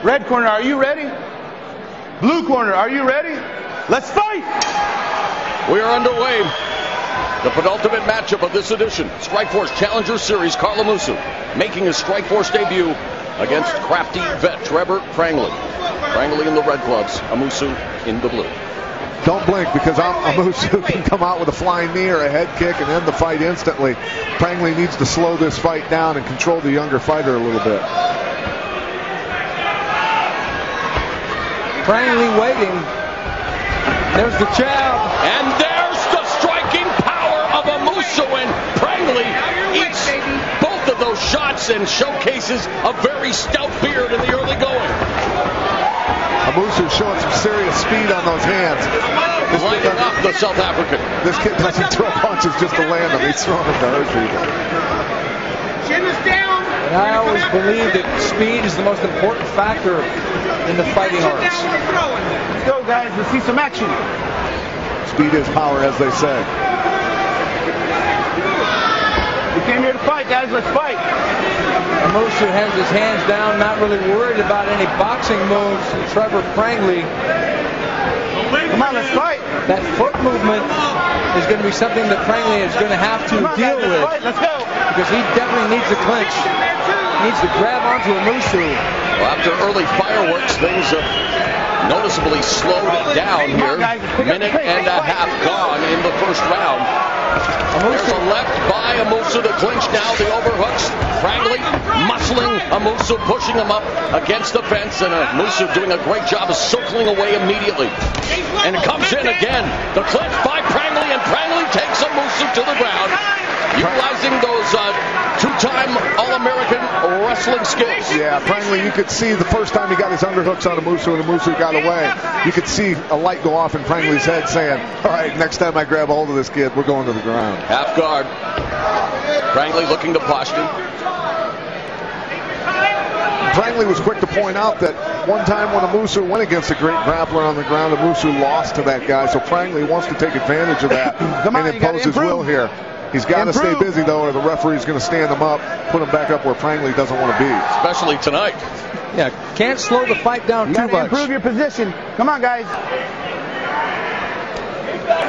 Red corner, are you ready? Blue corner, are you ready? Let's fight! We are underway. The penultimate matchup of this edition, Strikeforce Challengers Series. Karl making his Strikeforce debut against crafty vet Trevor Prangley. Prangley in the red gloves, Amoussou in the blue. Don't blink, because Amoussou can come out with a flying knee or a head kick and end the fight instantly. Prangley needs to slow this fight down and control the younger fighter a little bit. Prangley waiting. There's the jab. And there's the striking power of Amoussou, and Prangley eats both of those shots and showcases a very stout beard in the early going. Amoussou showing some serious speed on those hands. Lighting up the South African. This kid doesn't throw punches just to land them. He's throwing them to hurt people. Chin is down. And I always believe that speed is the most important factor in the fighting arts. Let's go, guys. Let's see some action. Speed is power, as they say. We came here to fight, guys. Let's fight. Amoussou has his hands down, not really worried about any boxing moves. Trevor Prangley. Come on, let's fight. That foot movement is going to be something that Prangley is going to have to deal with. Let's go. Because he definitely needs to clinch. He needs to grab onto Amoussou. Well, after early fireworks, things have noticeably slowed down here. Minute and a half gone in the first round. There's a left by Amoussou to clinch now. The overhooks. Prangley muscling Amoussou, pushing him up against the fence, and Amoussou doing a great job of circling away immediately. And it comes in again. The clinch by Prangley, and Prangley takes Amoussou to the ground, utilizing those two-time All-American wrestling skills. Yeah, Prangley, you could see the first time he got his underhooks on Amoussou and Amoussou got away, you could see a light go off in Prangley's head saying, all right, next time I grab a hold of this kid, we're going to the ground. Half guard. Prangley looking to posture. Prangley was quick to point out that one time when Amoussou went against a great grappler on the ground, Amoussou lost to that guy, so Prangley wants to take advantage of that and impose his will here. He's got to stay busy, though, or the referee's going to stand him up, put him back up where Prangley doesn't want to be. Especially tonight. Yeah, can't slow the fight down too much. Improve your position. Come on, guys.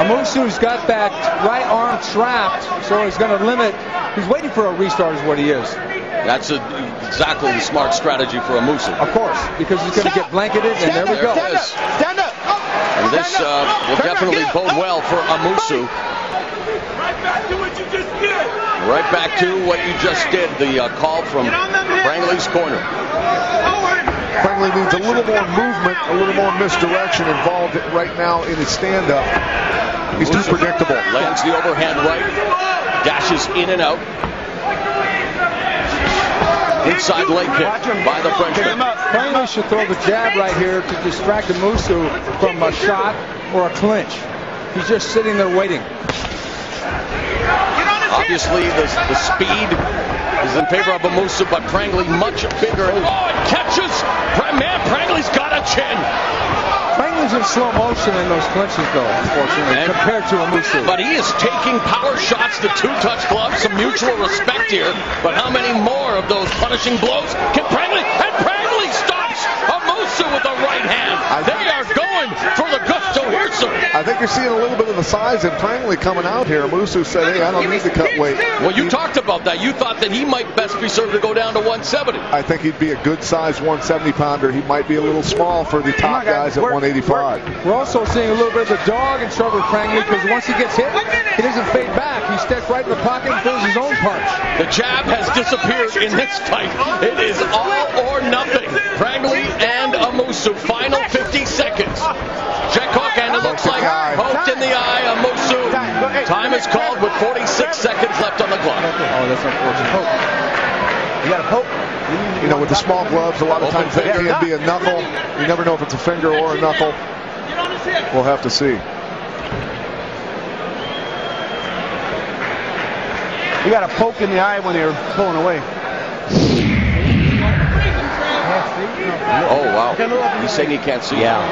Amoussou's got that right arm trapped, so he's going to limit. He's waiting for a restart is what he is. That's exactly the smart strategy for Amoussou. Of course, because he's going to get blanketed, and there we go. Stand up. And this will definitely bode well for Amoussou. Right back to what you just did. The call from Prangley's corner. Prangley needs a little more movement, a little more misdirection involved right now in his stand-up. He's too predictable. Lands the overhand right, dashes in and out. Inside leg kick by the Frenchman. Prangley should throw the jab right here to distract Amoussou from a shot or a clinch. He's just sitting there waiting. Obviously, the speed is in favor of Amoussou, but Prangley much bigger. Oh, it catches! Man, Prangley's got a chin. Prangley's in slow motion in those clinches, though, unfortunately, compared to Amoussou. But he is taking power shots, the two-touch gloves, some mutual respect here. But how many more of those punishing blows can Prangley? And Prangley stops Amoussou with the right hand. They are going for the gusto here, sir. I think you're seeing a little bit of the size in Prangley coming out here. Amoussou said, hey, I don't need to cut weight. Well, you talked about that. You thought that he might best be served to go down to 170. I think he'd be a good size 170-pounder. He might be a little small for the top guys at 185. We're also seeing a little bit of the dog in Trevor Prangley, because once he gets hit, he doesn't fade back. He steps right in the pocket and throws his own punch. The jab has disappeared in this fight. It is all or nothing. Prangley and Amoussou. Final 50 seconds. Check hook, and it looks like poked in the eye. Amoussou. Time is called with 46 seconds left on the clock. Oh, that's unfortunate. Poke. You got to poke. You know, with the small gloves, a lot of times that can be a knuckle. You never know if it's a finger or a knuckle. We'll have to see. You got a poke in the eye when you're pulling away. Oh, wow. He's saying he can't see. Yeah.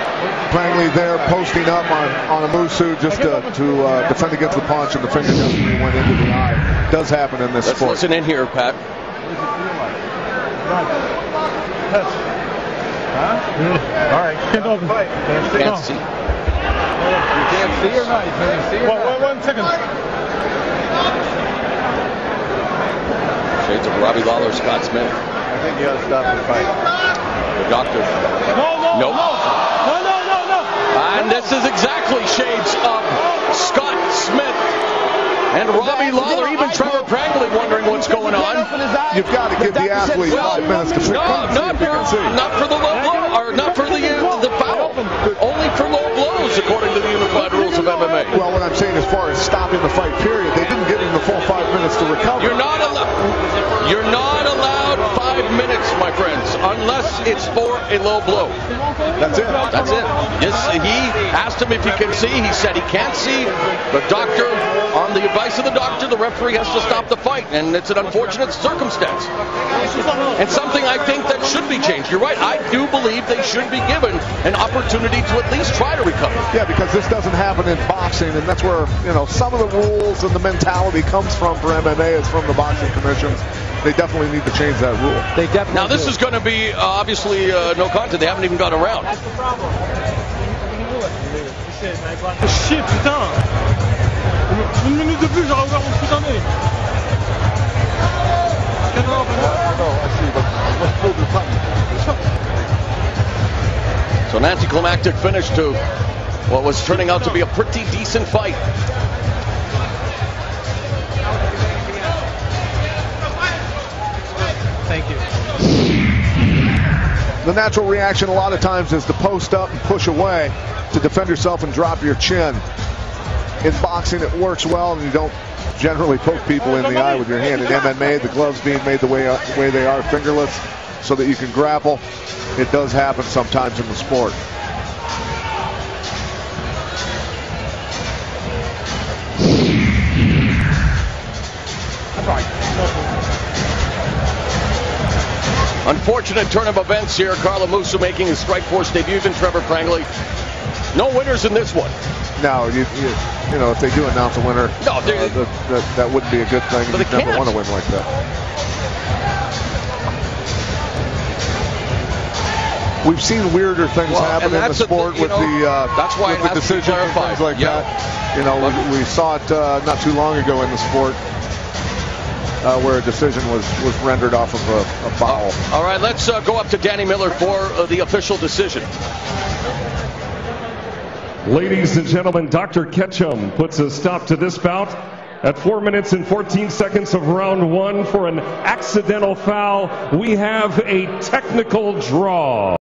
Prangley there posting up on Amoussou just to defend against the punch, and the finger definitely went into the eye. Does happen in this sport. Let's listen in here, Pat. All right. Can't see. You can't see or not? You can't see or not? 1 second. Shades of Robbie Lawler, Scott Smith. I think you got to stop the fight. The doctor. No. Nope. No. And this is exactly shades of Scott Smith and Robbie Lawler, even Trevor Prangley wondering what's going on. You've got to give the athlete 5 minutes to pick up. Not for the low blow, or not for the foul. Only for low blows, according to the unified rules of MMA. Well, what I'm saying as far as stopping the fight, period, they didn't give him the full 5 minutes to recover. You're not allowed 5 minutes, my friends, unless it's for a low blow. That's it. That's it. Yes, he asked him if he can see. He said he can't see. The doctor, on the advice of the doctor, the referee has to stop the fight, and it's an unfortunate circumstance. And something I think that should be changed. You're right. I do believe they should be given an opportunity to at least try to recover. Yeah, because this doesn't happen in boxing, and that's where, you know, some of the rules and the mentality comes from for MMA is from the boxing commissions. They definitely need to change that rule. They definitely Now, this is going to be obviously no contest. They haven't even got around. That's the problem. Shit, putain. 1 minute de plus, j'aurais ouvert mon putain d'œil. So an anticlimactic finish to what was turning out to be a pretty decent fight. Thank you. The natural reaction a lot of times is to post up and push away to defend yourself and drop your chin. In boxing, it works well, and you don't generally poke people in the eye with your hand. In MMA, the gloves being made the way they are, fingerless, so that you can grapple. It does happen sometimes in the sport. Unfortunate turn of events here. Karl Amoussou making his Strikeforce debut, and Trevor Prangley. No winners in this one. No, you know, if they do announce a winner, no, that wouldn't be a good thing. But You'd never want to win like that. We've seen weirder things happen in the sport with the decisions and things like that. You know, we saw it not too long ago in the sport. Where a decision was rendered off of a foul. All right, let's go up to Danny Miller for the official decision. Ladies and gentlemen, Dr. Ketchum puts a stop to this bout at 4 minutes and 14 seconds of round 1 for an accidental foul. We have a technical draw.